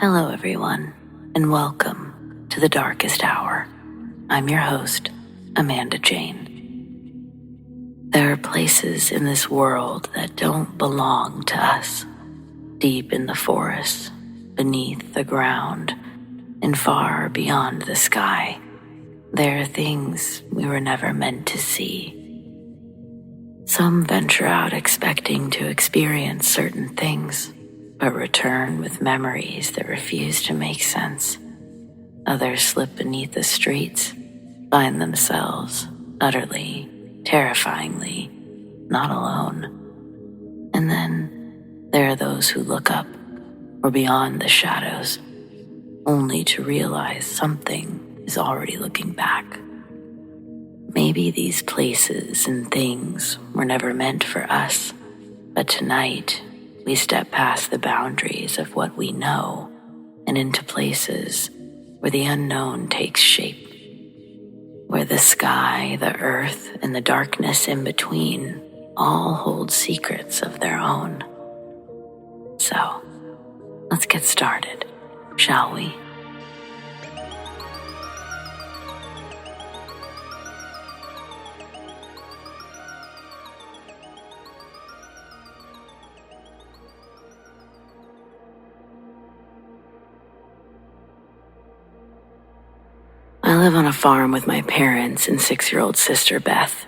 Hello everyone, and welcome to the Darkest Hour. I'm your host, Amanda Jane. There are places in this world that don't belong to us. Deep in the forests, beneath the ground, and far beyond the sky, there are things we were never meant to see. Some venture out expecting to experience certain things, but return with memories that refuse to make sense. Others slip beneath the streets, find themselves utterly, terrifyingly not alone. And then there are those who look up or beyond the shadows, only to realize something is already looking back. Maybe these places and things were never meant for us, but tonight we step past the boundaries of what we know and into places where the unknown takes shape, where the sky, the earth, and the darkness in between all hold secrets of their own. So, let's get started, shall we? I live on a farm with my parents and 6-year-old sister Beth.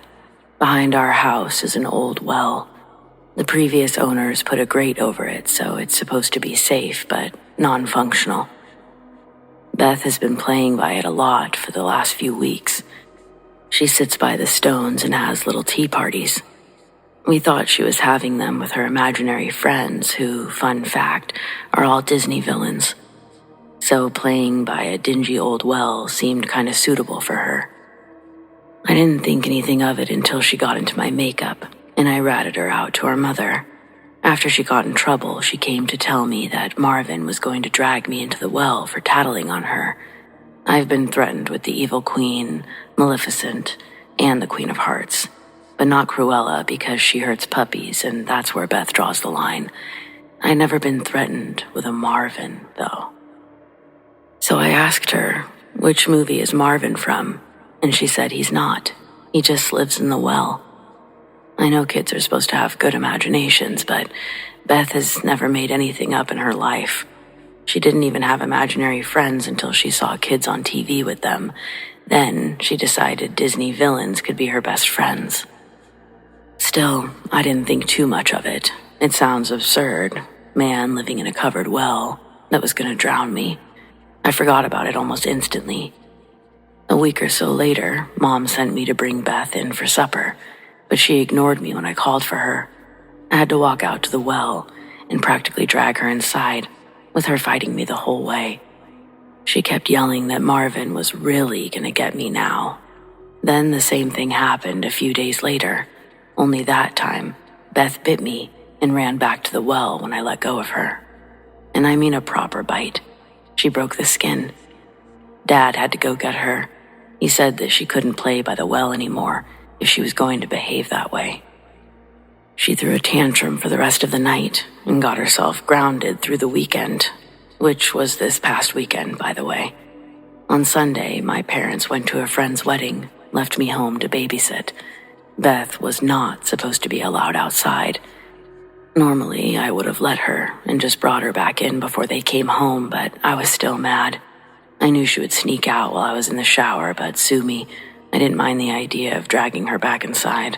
Behind our house is an old well. The previous owners put a grate over it, so it's supposed to be safe, but non-functional. Beth has been playing by it a lot for the last few weeks. She sits by the stones and has little tea parties. We thought she was having them with her imaginary friends who, fun fact, are all Disney villains. So playing by a dingy old well seemed kind of suitable for her. I didn't think anything of it until she got into my makeup, and I ratted her out to her mother. After she got in trouble, she came to tell me that Marvin was going to drag me into the well for tattling on her. I've been threatened with the Evil Queen, Maleficent, and the Queen of Hearts, but not Cruella because she hurts puppies, and that's where Beth draws the line. I've never been threatened with a Marvin, though. So I asked her, which movie is Marvin from? And she said he's not. He just lives in the well. I know kids are supposed to have good imaginations, but Beth has never made anything up in her life. She didn't even have imaginary friends until she saw kids on TV with them. Then she decided Disney villains could be her best friends. Still, I didn't think too much of it. It sounds absurd. Man living in a covered well that was going to drown me. I forgot about it almost instantly. A week or so later, Mom sent me to bring Beth in for supper, but she ignored me when I called for her. I had to walk out to the well and practically drag her inside, with her fighting me the whole way. She kept yelling that Marvin was really gonna get me now. Then the same thing happened a few days later, only that time, Beth bit me and ran back to the well when I let go of her. And I mean a proper bite. She broke the skin. Dad had to go get her. He said that she couldn't play by the well anymore if she was going to behave that way. She threw a tantrum for the rest of the night and got herself grounded through the weekend, which was this past weekend, by the way. On Sunday, my parents went to a friend's wedding, left me home to babysit. Beth was not supposed to be allowed outside. Normally, I would have let her and just brought her back in before they came home, but I was still mad. I knew she would sneak out while I was in the shower, but sue me. I didn't mind the idea of dragging her back inside.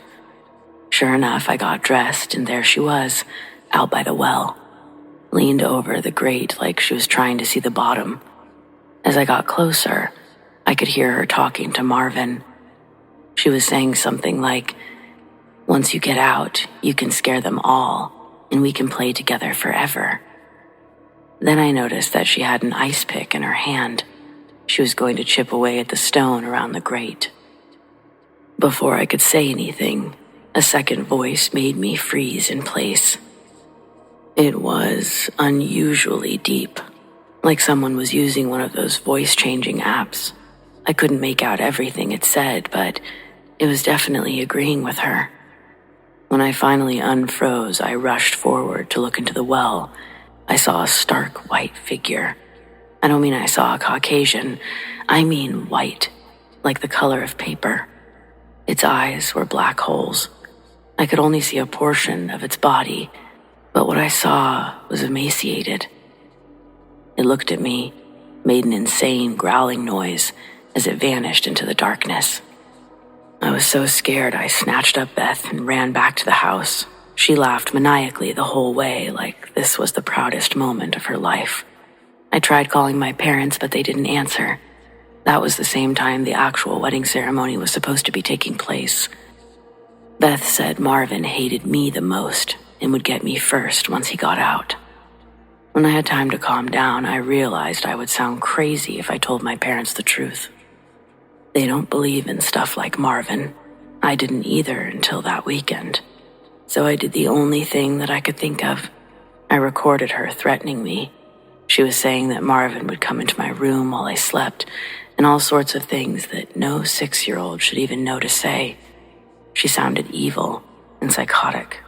Sure enough, I got dressed, and there she was, out by the well. Leaned over the grate like she was trying to see the bottom. As I got closer, I could hear her talking to Marvin. She was saying something like, "Once you get out, you can scare them all, and we can play together forever." Then I noticed that she had an ice pick in her hand. She was going to chip away at the stone around the grate. Before I could say anything, a second voice made me freeze in place. It was unusually deep, like someone was using one of those voice-changing apps. I couldn't make out everything it said, but it was definitely agreeing with her. When I finally unfroze, I rushed forward to look into the well. I saw a stark white figure, I don't mean I saw a Caucasian. I mean white, like the color of paper. Its eyes were black holes. I could only see a portion of its body, but what I saw was emaciated. It looked at me, made an insane growling noise as it vanished into the darkness. I was so scared I snatched up Beth and ran back to the house. She laughed maniacally the whole way, like this was the proudest moment of her life. I tried calling my parents, but they didn't answer. That was the same time the actual wedding ceremony was supposed to be taking place. Beth said Marvin hated me the most and would get me first once he got out. When I had time to calm down, I realized I would sound crazy if I told my parents the truth. They don't believe in stuff like Marvin. I didn't either until that weekend. So I did the only thing that I could think of. I recorded her threatening me. She was saying that Marvin would come into my room while I slept, and all sorts of things that no 6-year-old should even know to say. She sounded evil and psychotic.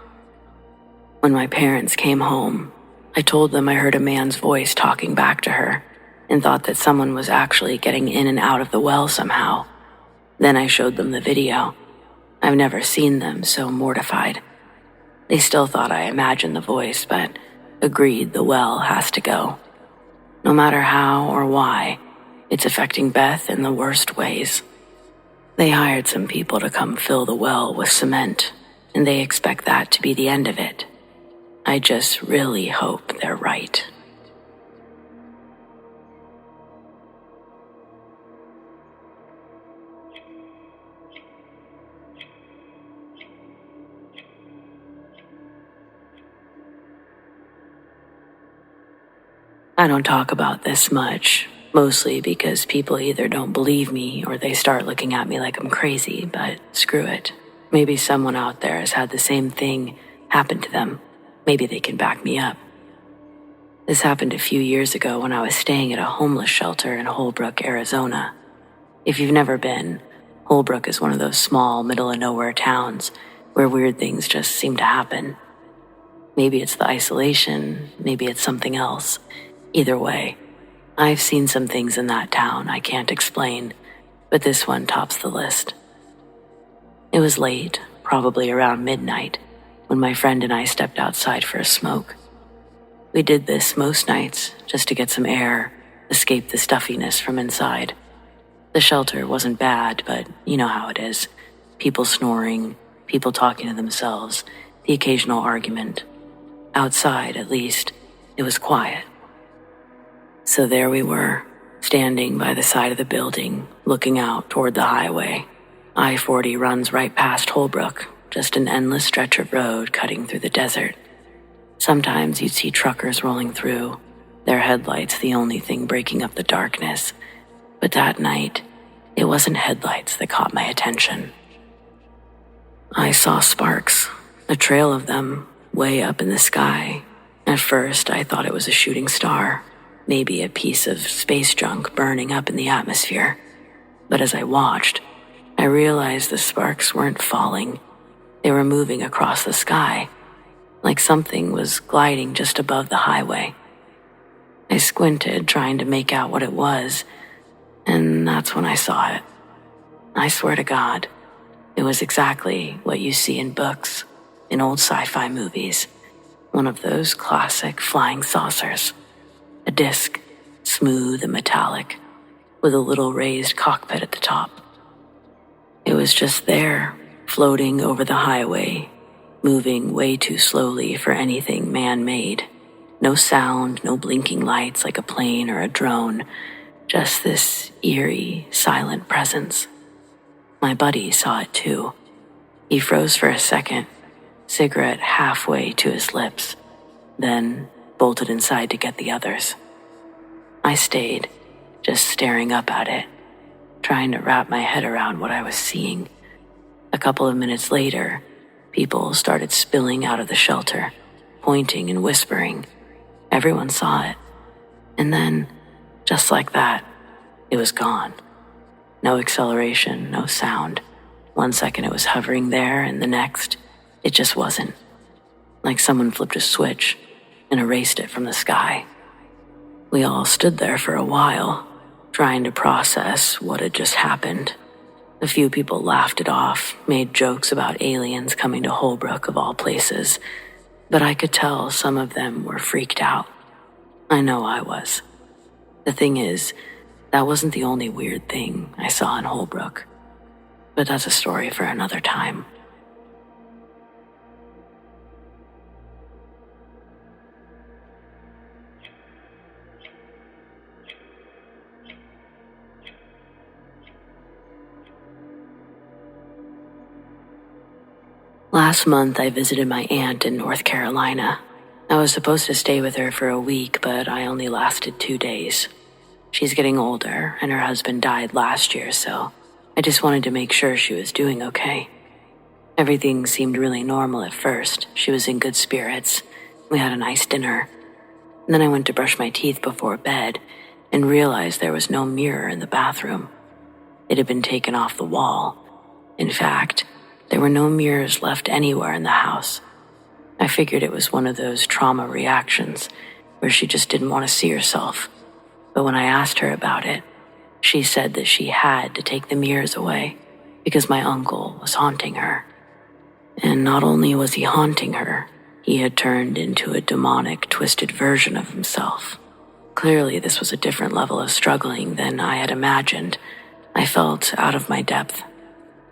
When my parents came home, I told them I heard a man's voice talking back to her and thought that someone was actually getting in and out of the well somehow. Then I showed them the video. I've never seen them so mortified. They still thought I imagined the voice, but agreed the well has to go. No matter how or why, it's affecting Beth in the worst ways. They hired some people to come fill the well with cement, and they expect that to be the end of it. I just really hope they're right. I don't talk about this much, mostly because people either don't believe me or they start looking at me like I'm crazy, but screw it. Maybe someone out there has had the same thing happen to them. Maybe they can back me up. This happened a few years ago when I was staying at a homeless shelter in Holbrook, Arizona. If you've never been, Holbrook is one of those small, middle-of-nowhere towns where weird things just seem to happen. Maybe it's the isolation, maybe it's something else. Either way, I've seen some things in that town I can't explain, but this one tops the list. It was late, probably around midnight, when my friend and I stepped outside for a smoke. We did this most nights just to get some air, escape the stuffiness from inside. The shelter wasn't bad, but you know how it is. People snoring, people talking to themselves, the occasional argument. Outside, at least, it was quiet. So there we were, standing by the side of the building, looking out toward the highway. I-40 runs right past Holbrook, just an endless stretch of road cutting through the desert. Sometimes you'd see truckers rolling through, their headlights the only thing breaking up the darkness. But that night, it wasn't headlights that caught my attention. I saw sparks, a trail of them, way up in the sky. At first, I thought it was a shooting star. Maybe a piece of space junk burning up in the atmosphere. But as I watched, I realized the sparks weren't falling. They were moving across the sky, like something was gliding just above the highway. I squinted, trying to make out what it was, and that's when I saw it. I swear to God, it was exactly what you see in books, in old sci-fi movies. One of those classic flying saucers. A disc, smooth and metallic, with a little raised cockpit at the top. It was just there, floating over the highway, moving way too slowly for anything man-made. No sound, no blinking lights like a plane or a drone, just this eerie, silent presence. My buddy saw it too. He froze for a second, cigarette halfway to his lips, then bolted inside to get the others. I stayed, just staring up at it, trying to wrap my head around what I was seeing. A couple of minutes later, people started spilling out of the shelter, pointing and whispering. Everyone saw it. And then, just like that, it was gone. No acceleration, no sound. 1 second it was hovering there, and the next, it just wasn't. Like someone flipped a switch and erased it from the sky. We all stood there for a while, trying to process what had just happened. A few people laughed it off, made jokes about aliens coming to Holbrook of all places, but I could tell some of them were freaked out. I know I was. The thing is, that wasn't the only weird thing I saw in Holbrook, but that's a story for another time. Last month, I visited my aunt in North Carolina. I was supposed to stay with her for a week, but I only lasted 2 days. She's getting older, and her husband died last year, so I just wanted to make sure she was doing okay. Everything seemed really normal at first. She was in good spirits. We had a nice dinner. And then I went to brush my teeth before bed and realized there was no mirror in the bathroom. It had been taken off the wall. In fact, there were no mirrors left anywhere in the house. I figured it was one of those trauma reactions where she just didn't want to see herself. But when I asked her about it, she said that she had to take the mirrors away because my uncle was haunting her. And not only was he haunting her, he had turned into a demonic, twisted version of himself. Clearly, this was a different level of struggling than I had imagined. I felt out of my depth.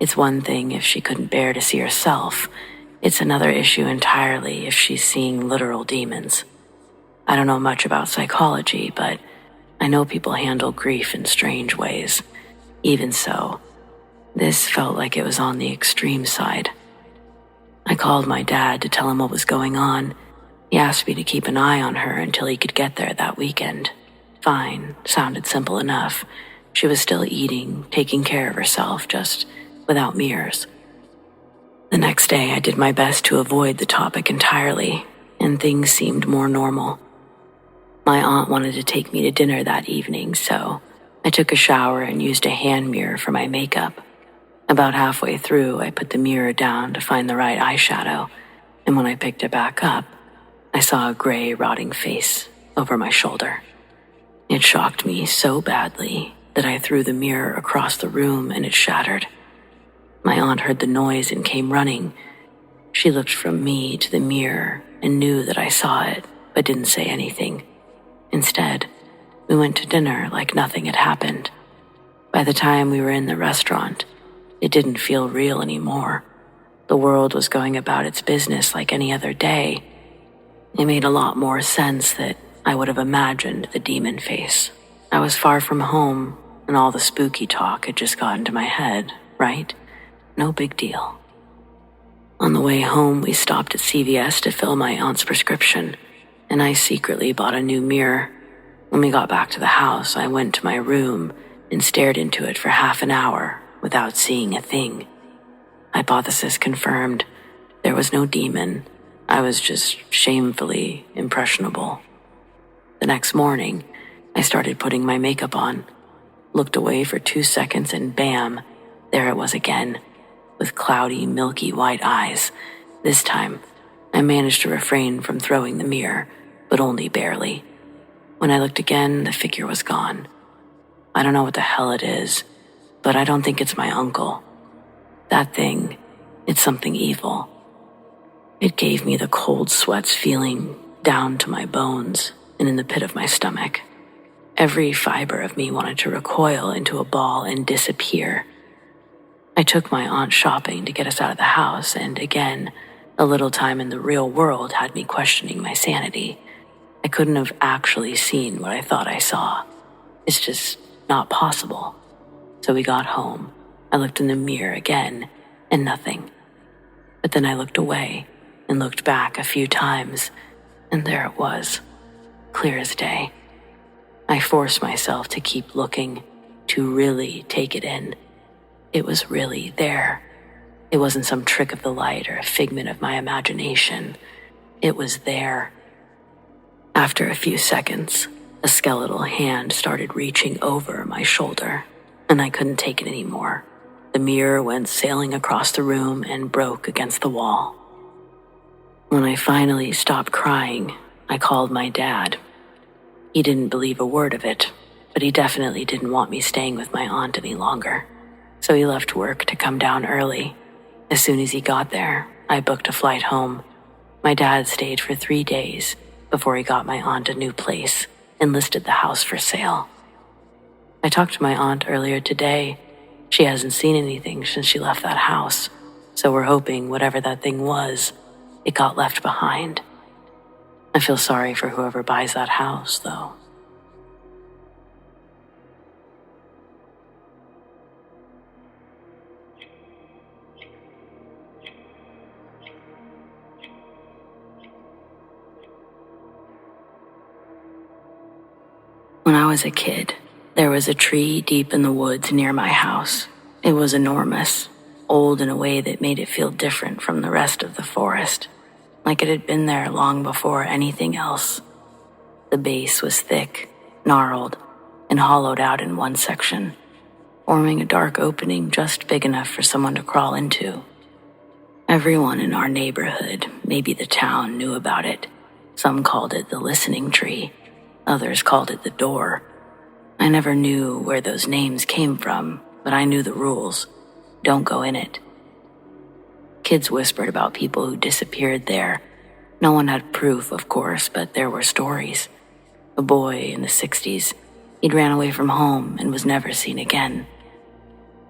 It's one thing if she couldn't bear to see herself. It's another issue entirely if she's seeing literal demons. I don't know much about psychology, but I know people handle grief in strange ways. Even so, this felt like it was on the extreme side. I called my dad to tell him what was going on. He asked me to keep an eye on her until he could get there that weekend. Fine, sounded simple enough. She was still eating, taking care of herself, just without mirrors. The next day, I did my best to avoid the topic entirely, and things seemed more normal. My aunt wanted to take me to dinner that evening, so I took a shower and used a hand mirror for my makeup. About halfway through, I put the mirror down to find the right eyeshadow, and when I picked it back up, I saw a gray, rotting face over my shoulder. It shocked me so badly that I threw the mirror across the room and it shattered. My aunt heard the noise and came running. She looked from me to the mirror and knew that I saw it, but didn't say anything. Instead, we went to dinner like nothing had happened. By the time we were in the restaurant, it didn't feel real anymore. The world was going about its business like any other day. It made a lot more sense that I would have imagined the demon face. I was far from home, and all the spooky talk had just got into my head, right? No big deal. On the way home, we stopped at CVS to fill my aunt's prescription, and I secretly bought a new mirror. When we got back to the house, I went to my room and stared into it for half an hour without seeing a thing. Hypothesis confirmed. There was no demon. I was just shamefully impressionable. The next morning, I started putting my makeup on, looked away for 2 seconds, and bam, there it was again, with cloudy, milky white eyes. This time, I managed to refrain from throwing the mirror, but only barely. When I looked again, the figure was gone. I don't know what the hell it is, but I don't think it's my uncle. That thing, it's something evil. It gave me the cold sweats feeling down to my bones and in the pit of my stomach. Every fiber of me wanted to recoil into a ball and disappear. I took my aunt shopping to get us out of the house, and again, a little time in the real world had me questioning my sanity. I couldn't have actually seen what I thought I saw. It's just not possible. So we got home. I looked in the mirror again, and nothing. But then I looked away and looked back a few times, and there it was, clear as day. I forced myself to keep looking, to really take it in. It was really there. It wasn't some trick of the light or a figment of my imagination. It was there. After a few seconds, a skeletal hand started reaching over my shoulder, and I couldn't take it anymore. The mirror went sailing across the room and broke against the wall. When I finally stopped crying, I called my dad. He didn't believe a word of it, but he definitely didn't want me staying with my aunt any longer. So he left work to come down early. As soon as he got there, I booked a flight home. My dad stayed for 3 days before he got my aunt a new place and listed the house for sale. I talked to my aunt earlier today. She hasn't seen anything since she left that house, so we're hoping whatever that thing was, it got left behind. I feel sorry for whoever buys that house, though. When I was a kid, there was a tree deep in the woods near my house. It was enormous, old in a way that made it feel different from the rest of the forest, like it had been there long before anything else. The base was thick, gnarled, and hollowed out in one section, forming a dark opening just big enough for someone to crawl into. Everyone in our neighborhood, maybe the town, knew about it. Some called it the listening tree. Others called it the door. I never knew where those names came from, but I knew the rules. Don't go in it. Kids whispered about people who disappeared there. No one had proof, of course, but there were stories. A boy in the 60s, he'd ran away from home and was never seen again.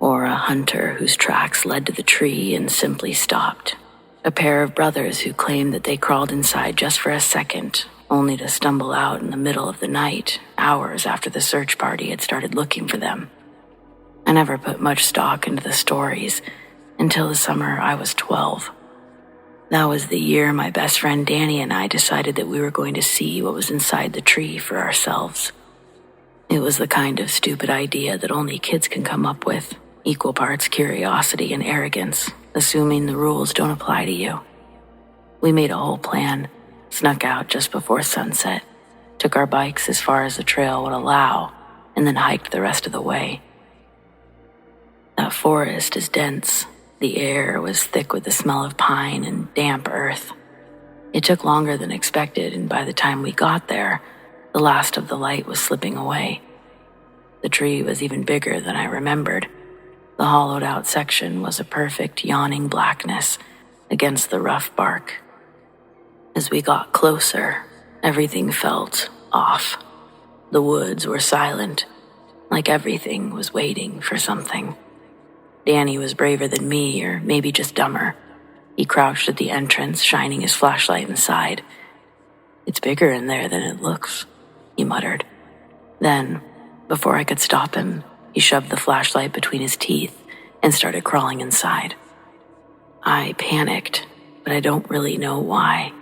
Or a hunter whose tracks led to the tree and simply stopped. A pair of brothers who claimed that they crawled inside just for a second, only to stumble out in the middle of the night, hours after the search party had started looking for them. I never put much stock into the stories until the summer I was 12. That was the year my best friend Danny and I decided that we were going to see what was inside the tree for ourselves. It was the kind of stupid idea that only kids can come up with, equal parts curiosity and arrogance, assuming the rules don't apply to you. We made a whole plan, snuck out just before sunset, took our bikes as far as the trail would allow, and then hiked the rest of the way. That forest is dense. The air was thick with the smell of pine and damp earth. It took longer than expected, and by the time we got there, the last of the light was slipping away. The tree was even bigger than I remembered. The hollowed-out section was a perfect yawning blackness against the rough bark. As we got closer, everything felt off. The woods were silent, like everything was waiting for something. Danny was braver than me, or maybe just dumber. He crouched at the entrance, shining his flashlight inside. "It's bigger in there than it looks," he muttered. Then, before I could stop him, he shoved the flashlight between his teeth and started crawling inside. I panicked, but I don't really know why.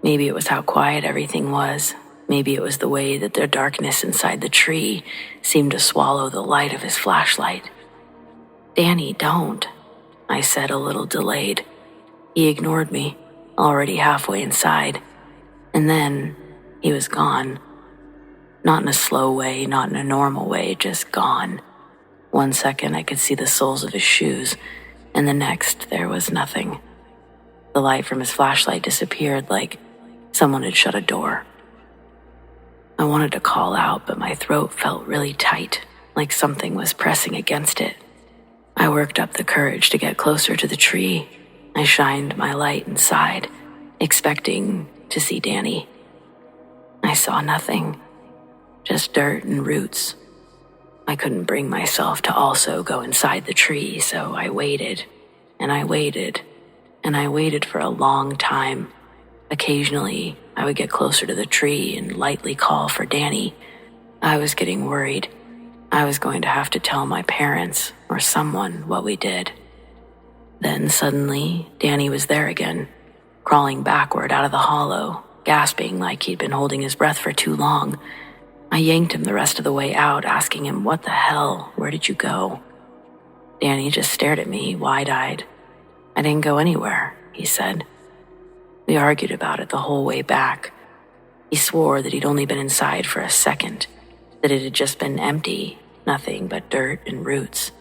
Maybe it was how quiet everything was. Maybe it was the way that the darkness inside the tree seemed to swallow the light of his flashlight. "Danny, don't," I said, a little delayed. He ignored me, already halfway inside. And then he was gone. Not in a slow way, not in a normal way, just gone. 1 second I could see the soles of his shoes, and the next there was nothing. The light from his flashlight disappeared like someone had shut a door. I wanted to call out, but my throat felt really tight, like something was pressing against it. I worked up the courage to get closer to the tree. I shined my light inside, expecting to see Danny. I saw nothing, just dirt and roots. I couldn't bring myself to also go inside the tree, so I waited, and I waited, and I waited for a long time. Occasionally, I would get closer to the tree and lightly call for Danny. I was getting worried. I was going to have to tell my parents or someone what we did. Then suddenly, Danny was there again, crawling backward out of the hollow, gasping like he'd been holding his breath for too long. I yanked him the rest of the way out, asking him, "What the hell? Where did you go?" Danny just stared at me, wide-eyed. "I didn't go anywhere," he said. We argued about it the whole way back. He swore that he'd only been inside for a second, that it had just been empty, nothing but dirt and roots.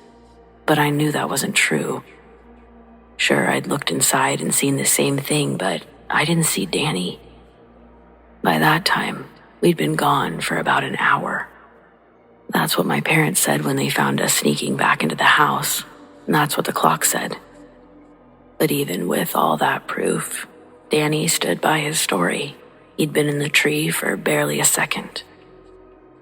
But I knew that wasn't true. Sure, I'd looked inside and seen the same thing, but I didn't see Danny. By that time, We'd been gone for about an hour. That's what my parents said when they found us sneaking back into the house, and that's what the clock said. But even with all that proof, Danny stood by his story. He'd been in the tree for barely a second.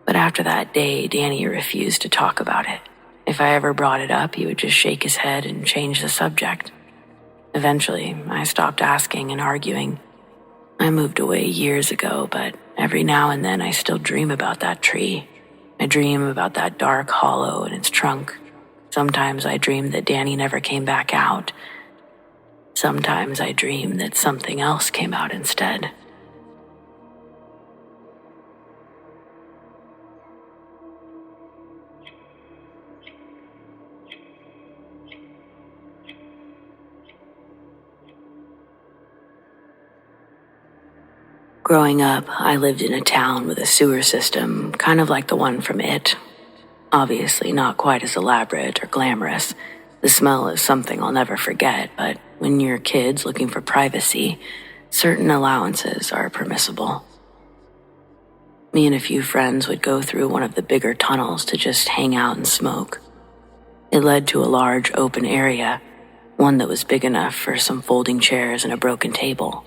But after that day, Danny refused to talk about it. If I ever brought it up, he would just shake his head and change the subject. Eventually, I stopped asking and arguing. I moved away years ago, but every now and then I still dream about that tree. I dream about that dark hollow in its trunk. Sometimes I dream that Danny never came back out. Sometimes I dream that something else came out instead. Growing up, I lived in a town with a sewer system, kind of like the one from It. Obviously not quite as elaborate or glamorous. The smell is something I'll never forget, but when you're kids looking for privacy, certain allowances are permissible. Me and a few friends would go through one of the bigger tunnels to just hang out and smoke. It led to a large open area, one that was big enough for some folding chairs and a broken table.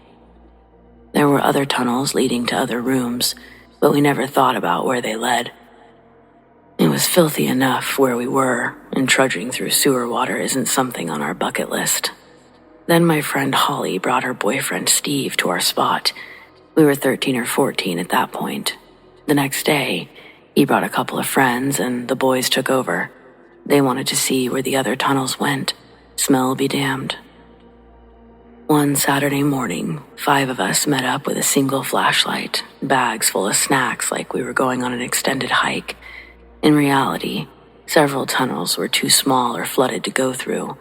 There were other tunnels leading to other rooms, but we never thought about where they led. It was filthy enough where we were, and trudging through sewer water isn't something on our bucket list. Then my friend Holly brought her boyfriend Steve to our spot. We were 13 or 14 at that point. The next day, he brought a couple of friends and the boys took over. They wanted to see where the other tunnels went. Smell be damned. One Saturday morning, 5 of us met up with a single flashlight, bags full of snacks like we were going on an extended hike. In reality, several tunnels were too small or flooded to go through,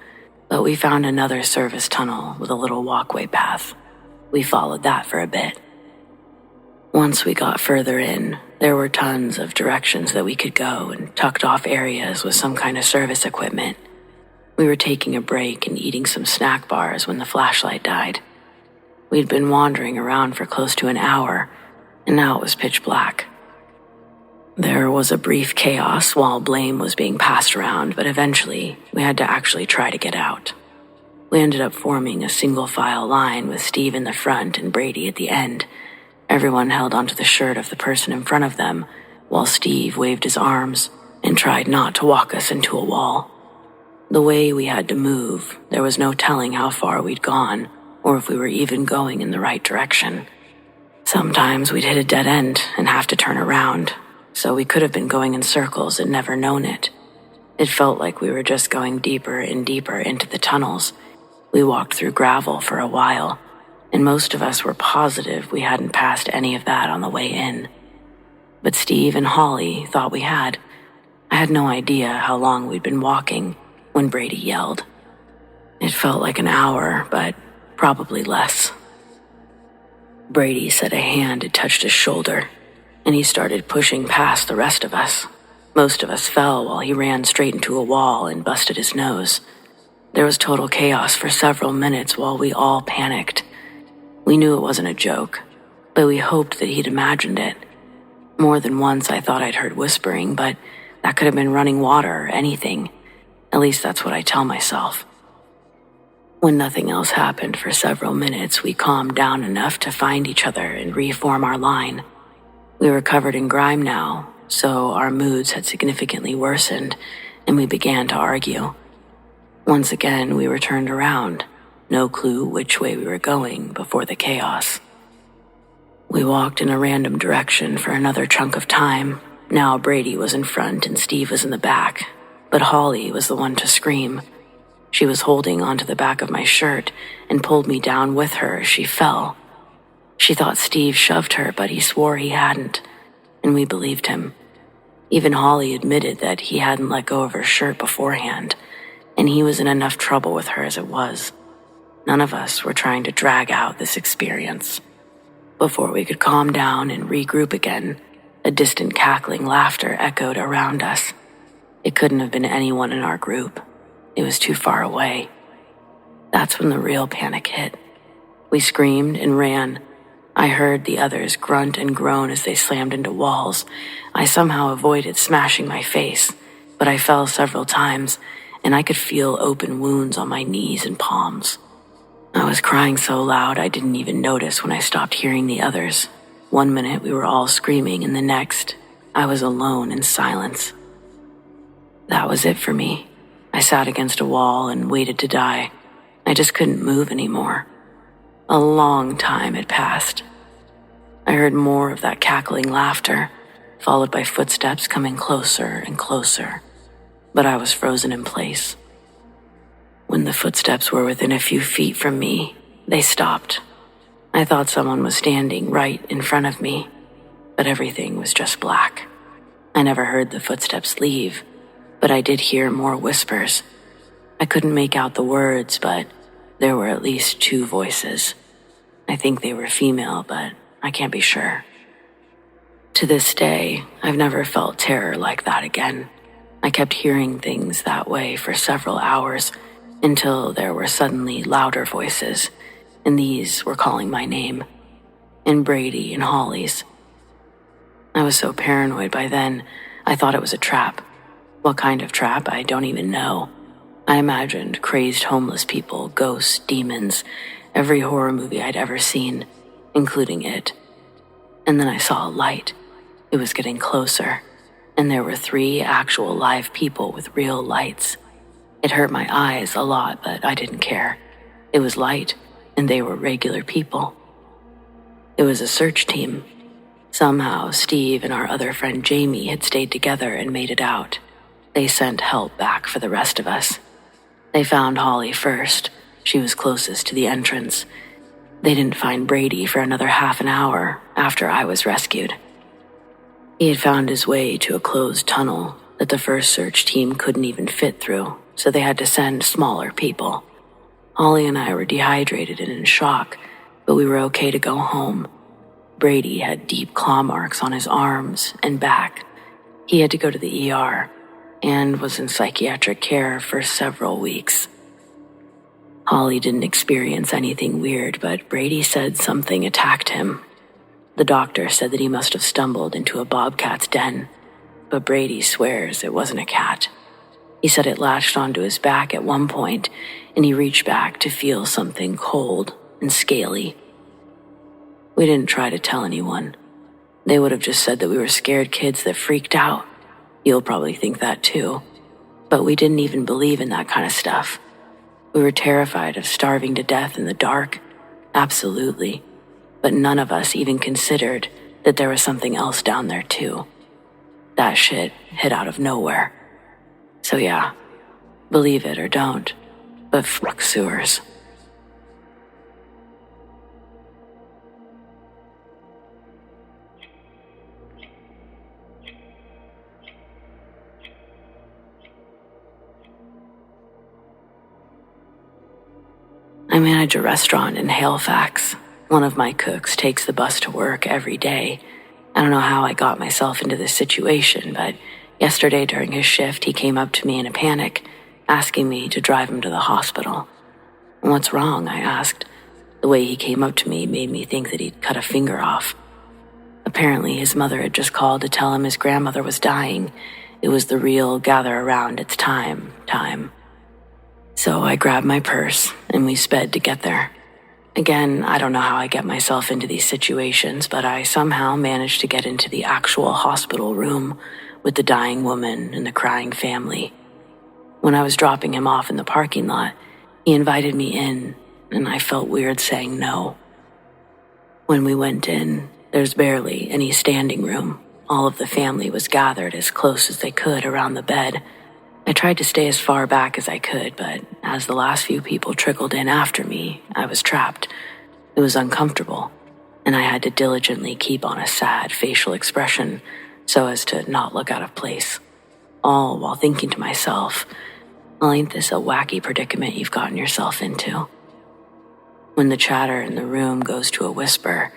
but we found another service tunnel with a little walkway path. We followed that for a bit. Once we got further in, there were tons of directions that we could go and tucked off areas with some kind of service equipment. We were taking a break and eating some snack bars when the flashlight died. We'd been wandering around for close to an hour, and now it was pitch black. There was a brief chaos while blame was being passed around, but eventually we had to actually try to get out. We ended up forming a single file line with Steve in the front and Brady at the end. Everyone held onto the shirt of the person in front of them, while Steve waved his arms and tried not to walk us into a wall. The way we had to move, there was no telling how far we'd gone, or if we were even going in the right direction. Sometimes we'd hit a dead end and have to turn around, so we could have been going in circles and never known it. It felt like we were just going deeper and deeper into the tunnels. We walked through gravel for a while, and most of us were positive we hadn't passed any of that on the way in. But Steve and Holly thought we had. I had no idea how long we'd been walking when Brady yelled. It felt like an hour, but probably less. Brady said a hand had touched his shoulder, and he started pushing past the rest of us. Most of us fell while he ran straight into a wall and busted his nose. There was total chaos for several minutes while we all panicked. We knew it wasn't a joke, but we hoped that he'd imagined it. More than once I thought I'd heard whispering, but that could have been running water or anything. At least that's what I tell myself. When nothing else happened for several minutes, we calmed down enough to find each other and reform our line. We were covered in grime now, so our moods had significantly worsened, and we began to argue. Once again, we were turned around, no clue which way we were going before the chaos. We walked in a random direction for another chunk of time. Now Brady was in front and Steve was in the back, but Holly was the one to scream. She was holding onto the back of my shirt and pulled me down with her as she fell. She thought Steve shoved her, but he swore he hadn't, and we believed him. Even Holly admitted that he hadn't let go of her shirt beforehand, and he was in enough trouble with her as it was. None of us were trying to drag out this experience. Before we could calm down and regroup again, a distant cackling laughter echoed around us. It couldn't have been anyone in our group. It was too far away. That's when the real panic hit. We screamed and ran. I heard the others grunt and groan as they slammed into walls. I somehow avoided smashing my face, but I fell several times, and I could feel open wounds on my knees and palms. I was crying so loud I didn't even notice when I stopped hearing the others. One minute we were all screaming, and the next, I was alone in silence. That was it for me. I sat against a wall and waited to die. I just couldn't move anymore. A long time had passed. I heard more of that cackling laughter, followed by footsteps coming closer and closer, but I was frozen in place. When the footsteps were within a few feet from me, they stopped. I thought someone was standing right in front of me, but everything was just black. I never heard the footsteps leave, but I did hear more whispers. I couldn't make out the words, but there were at least 2 voices. I think they were female, but I can't be sure. To this day, I've never felt terror like that again. I kept hearing things that way for several hours until there were suddenly louder voices, and these were calling my name, and Brady and Holly's. I was so paranoid by then, I thought it was a trap. What kind of trap, I don't even know. I imagined crazed homeless people, ghosts, demons, every horror movie I'd ever seen, including it. And then I saw a light. It was getting closer, and there were 3 actual live people with real lights. It hurt my eyes a lot, but I didn't care. It was light, and they were regular people. It was a search team. Somehow, Steve and our other friend Jamie had stayed together and made it out. They sent help back for the rest of us. They found Holly first. She was closest to the entrance. They didn't find Brady for another half an hour after I was rescued. He had found his way to a closed tunnel that the first search team couldn't even fit through, so they had to send smaller people. Holly and I were dehydrated and in shock, but we were okay to go home. Brady had deep claw marks on his arms and back. He had to go to the ER and was in psychiatric care for several weeks. Holly didn't experience anything weird, but Brady said something attacked him. The doctor said that he must have stumbled into a bobcat's den, but Brady swears it wasn't a cat. He said it latched onto his back at one point, and he reached back to feel something cold and scaly. We didn't try to tell anyone. They would have just said that we were scared kids that freaked out. You'll probably think that too. But we didn't even believe in that kind of stuff. We were terrified of starving to death in the dark. Absolutely. But none of us even considered that there was something else down there too. That shit hit out of nowhere. So yeah, believe it or don't, but fuck sewers. I manage a restaurant in Halifax. One of my cooks takes the bus to work every day. I don't know how I got myself into this situation, but yesterday during his shift, he came up to me in a panic, asking me to drive him to the hospital. "What's wrong?" I asked. The way he came up to me made me think that he'd cut a finger off. Apparently, his mother had just called to tell him his grandmother was dying. It was the real gather around, it's time. So I grabbed my purse, and we sped to get there. Again, I don't know how I get myself into these situations, but I somehow managed to get into the actual hospital room with the dying woman and the crying family. When I was dropping him off in the parking lot, he invited me in, and I felt weird saying no. When we went in, there's barely any standing room. All of the family was gathered as close as they could around the bed. I tried to stay as far back as I could, but as the last few people trickled in after me, I was trapped. It was uncomfortable, and I had to diligently keep on a sad facial expression so as to not look out of place, all while thinking to myself, well, ain't this a wacky predicament you've gotten yourself into? When the chatter in the room goes to a whisper,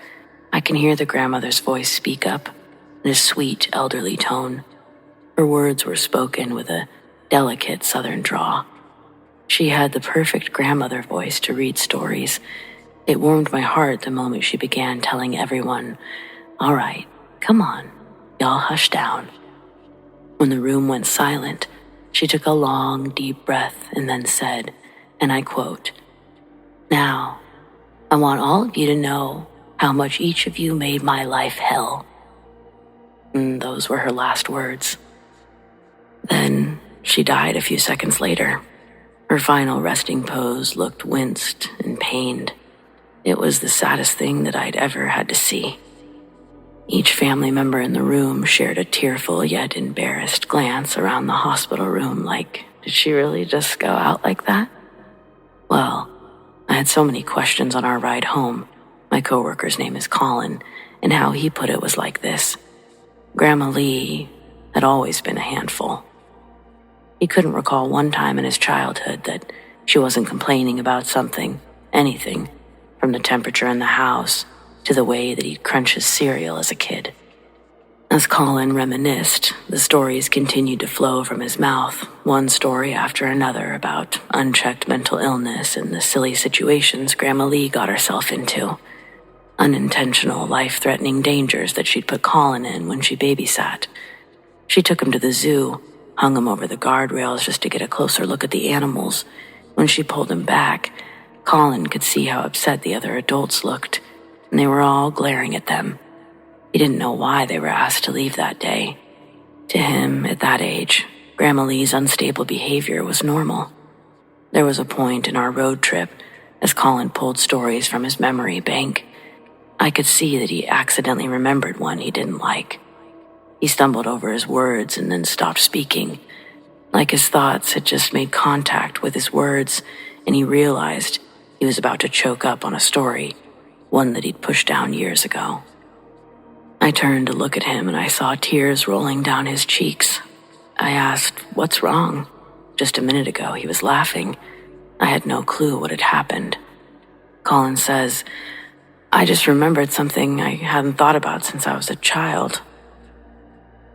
I can hear the grandmother's voice speak up in a sweet, elderly tone. Her words were spoken with a delicate southern drawl. She had the perfect grandmother voice to read stories, It warmed my heart the moment she began telling everyone, "All right, come on, y'all hush down." When the room went silent, she took a long, deep breath and then said, and I quote, "Now, I want all of you to know how much each of you made my life hell." And those were her last words. Then she died a few seconds later. Her final resting pose looked winced and pained. It was the saddest thing that I'd ever had to see. Each family member in the room shared a tearful yet embarrassed glance around the hospital room like, did she really just go out like that? Well, I had so many questions on our ride home. My coworker's name is Colin, and how he put it was like this. Grandma Lee had always been a handful. He couldn't recall one time in his childhood that she wasn't complaining about something, anything, from the temperature in the house to the way that he'd crunch his cereal as a kid. As Colin reminisced, the stories continued to flow from his mouth, one story after another about unchecked mental illness and the silly situations Grandma Lee got herself into. Unintentional, life-threatening dangers that she'd put Colin in when she babysat. She took him to the zoo, hung him over the guardrails just to get a closer look at the animals. When she pulled him back, Colin could see how upset the other adults looked, and they were all glaring at them. He didn't know why they were asked to leave that day. To him, at that age, Grandma Lee's unstable behavior was normal. There was a point in our road trip, as Colin pulled stories from his memory bank, I could see that he accidentally remembered one he didn't like. He stumbled over his words and then stopped speaking, like his thoughts had just made contact with his words, and he realized he was about to choke up on a story, one that he'd pushed down years ago. I turned to look at him and I saw tears rolling down his cheeks. I asked, "What's wrong?" Just a minute ago he was laughing. I had no clue what had happened. Colin says, "I just remembered something I hadn't thought about since I was a child."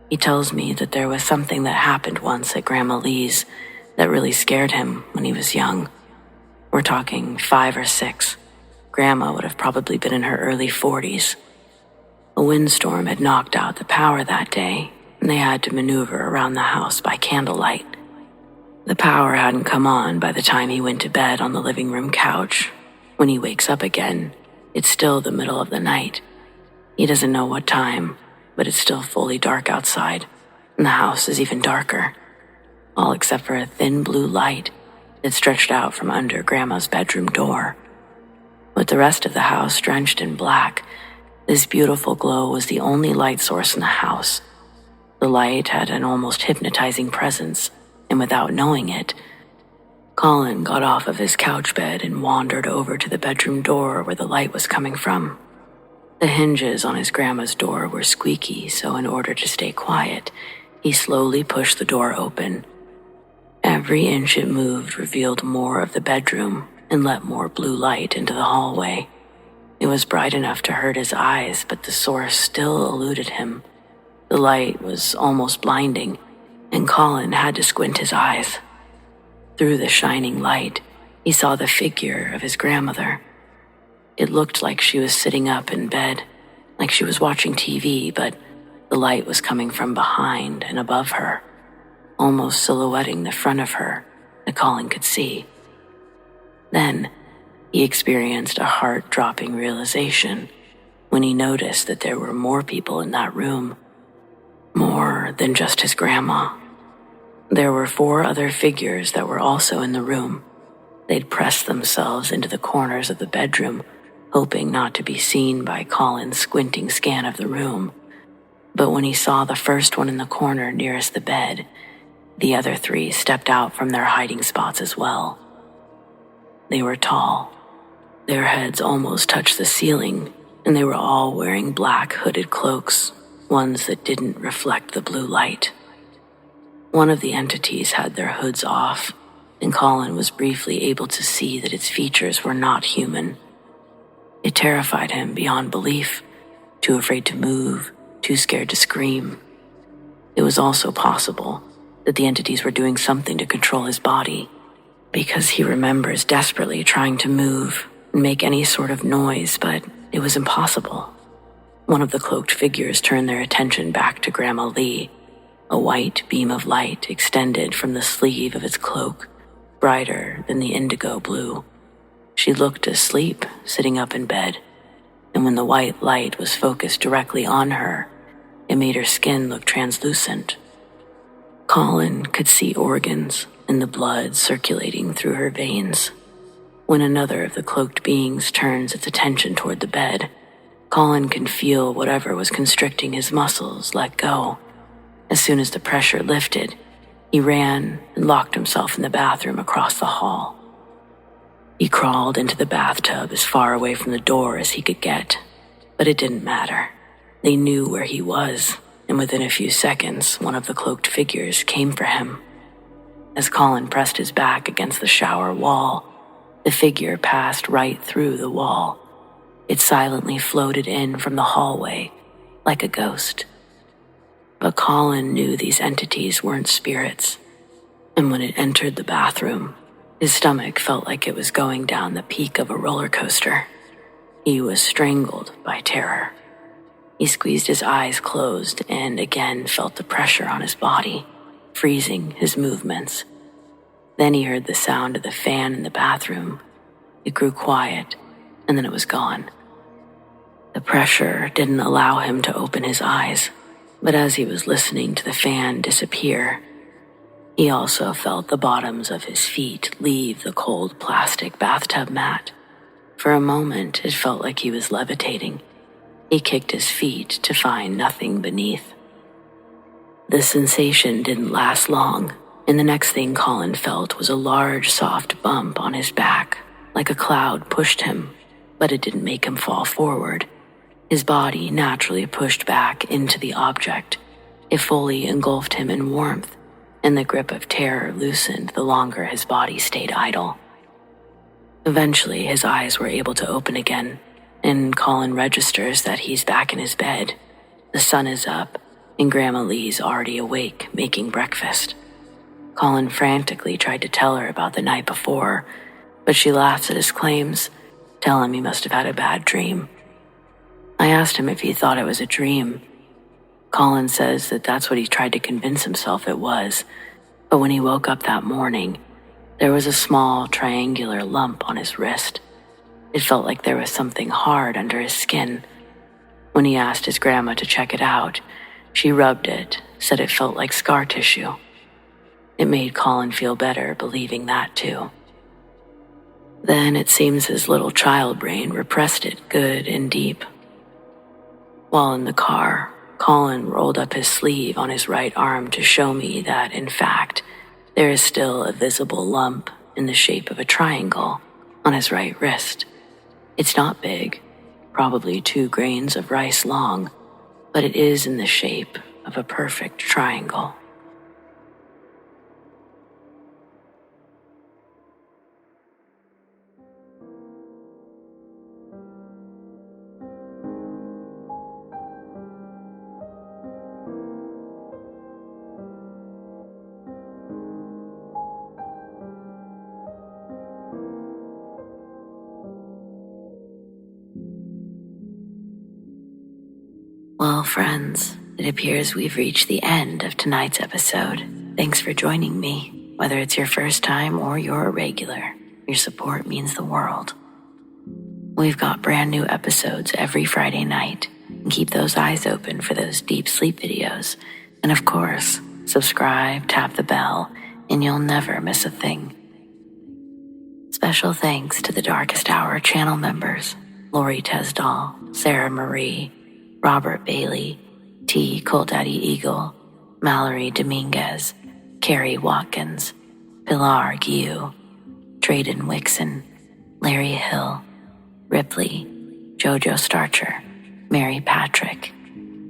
He tells me that there was something that happened once at Grandma Lee's that really scared him when he was young. We're talking 5 or 6. Grandma would have probably been in her early 40s. A windstorm had knocked out the power that day, and they had to maneuver around the house by candlelight. The power hadn't come on by the time he went to bed on the living room couch. When he wakes up again, it's still the middle of the night. He doesn't know what time, but it's still fully dark outside, and the house is even darker, all except for a thin blue light that stretched out from under Grandma's bedroom door. With the rest of the house drenched in black, this beautiful glow was the only light source in the house. The light had an almost hypnotizing presence, and without knowing it, Colin got off of his couch bed and wandered over to the bedroom door where the light was coming from. The hinges on his grandma's door were squeaky, so in order to stay quiet, he slowly pushed the door open. Every inch it moved revealed more of the bedroom and let more blue light into the hallway. It was bright enough to hurt his eyes, but the source still eluded him. The light was almost blinding, and Colin had to squint his eyes. Through the shining light, he saw the figure of his grandmother. It looked like she was sitting up in bed, like she was watching TV, but the light was coming from behind and above her, almost silhouetting the front of her that Colin could see. Then, he experienced a heart-dropping realization when he noticed that there were more people in that room, more than just his grandma. There were 4 other figures that were also in the room. They'd pressed themselves into the corners of the bedroom, hoping not to be seen by Colin's squinting scan of the room. But when he saw the first one in the corner nearest the bed, the other 3 stepped out from their hiding spots as well. They were tall. Their heads almost touched the ceiling, and they were all wearing black hooded cloaks, ones that didn't reflect the blue light. One of the entities had their hoods off, and Colin was briefly able to see that its features were not human. It terrified him beyond belief, too afraid to move, too scared to scream. It was also possible that the entities were doing something to control his body, because he remembers desperately trying to move, and make any sort of noise, but it was impossible. One of the cloaked figures turned their attention back to Grandma Lee. A white beam of light extended from the sleeve of its cloak, brighter than the indigo blue. She looked asleep, sitting up in bed, and when the white light was focused directly on her, it made her skin look translucent. Colin could see organs and the blood circulating through her veins. When another of the cloaked beings turns its attention toward the bed, Colin can feel whatever was constricting his muscles let go. As soon as the pressure lifted, he ran and locked himself in the bathroom across the hall. He crawled into the bathtub as far away from the door as he could get, but it didn't matter. They knew where he was, and within a few seconds, one of the cloaked figures came for him. As Colin pressed his back against the shower wall, the figure passed right through the wall. It silently floated in from the hallway, like a ghost. But Colin knew these entities weren't spirits, and when it entered the bathroom, his stomach felt like it was going down the peak of a roller coaster. He was strangled by terror. He squeezed his eyes closed and again felt the pressure on his body, freezing his movements. Then he heard the sound of the fan in the bathroom. It grew quiet, and then it was gone. The pressure didn't allow him to open his eyes, but as he was listening to the fan disappear, he also felt the bottoms of his feet leave the cold plastic bathtub mat. For a moment, it felt like he was levitating. He kicked his feet to find nothing beneath. The sensation didn't last long, and the next thing Colin felt was a large, soft bump on his back, like a cloud pushed him, but it didn't make him fall forward. His body naturally pushed back into the object. It fully engulfed him in warmth, and the grip of terror loosened the longer his body stayed idle. Eventually, his eyes were able to open again, and Colin registers that he's back in his bed. The sun is up, and Grandma Lee's already awake, making breakfast. Colin frantically tried to tell her about the night before, but she laughs at his claims, telling him he must have had a bad dream. I asked him if he thought it was a dream. Colin says that that's what he tried to convince himself it was, but when he woke up that morning, there was a small triangular lump on his wrist. It felt like there was something hard under his skin. When he asked his grandma to check it out, she rubbed it, said it felt like scar tissue. It made Colin feel better believing that too. Then it seems his little child brain repressed it good and deep. While in the car, Colin rolled up his sleeve on his right arm to show me that, in fact, there is still a visible lump in the shape of a triangle on his right wrist. It's not big, probably 2 grains of rice long, but it is in the shape of a perfect triangle. Well, friends, it appears we've reached the end of tonight's episode. Thanks for joining me. Whether it's your first time or you're a regular, your support means the world. We've got brand new episodes every Friday night, and keep those eyes open for those deep sleep videos. And of course, subscribe, tap the bell, and you'll never miss a thing. Special thanks to the Darkest Hour channel members, Lori TESDAHL, Sarah Marie, Robert Bailey, T. COLTDADDY Eagle, Mallory Dominguez, KARI Watkins, PILAR TREDEN WIXSON, Larry Hill, Ripley, Jojo Starcher, Mary Patrick,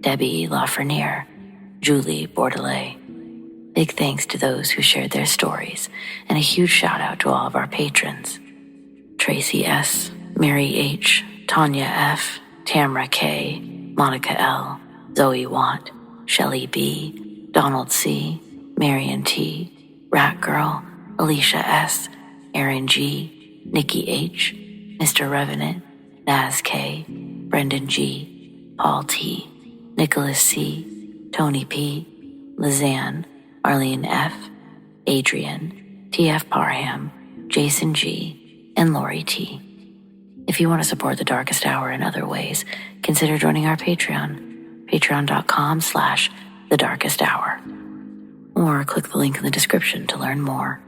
Debbie Lafreniere, Julie Bordelais. Big thanks to those who shared their stories, and a huge shout out to all of our patrons. Tracy S, Mary H, Tanya F, Tamara K, Monica L, ZoeWatt, Chelle B, Donald C, Marion T, Rat Girl, Alisha S, Erin G, Nikki H, Mr. Revenant, Naz K, Brendon G, Paul T, Nicholas C, Tony P, Lissane, Arlene F, Adrian, TF Parham, Jason G, and Mallory T. If you want to support the Darkest Hour in other ways, consider joining our Patreon, patreon.com/thedarkesthour. Or click the link in the description to learn more.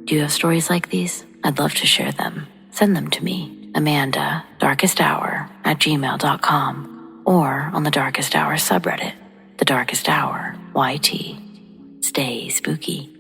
Do you have stories like these? I'd love to share them. Send them to me, Amanda, darkesthour@gmail.com, or on the Darkest Hour subreddit, The Darkest Hour YT. Stay spooky.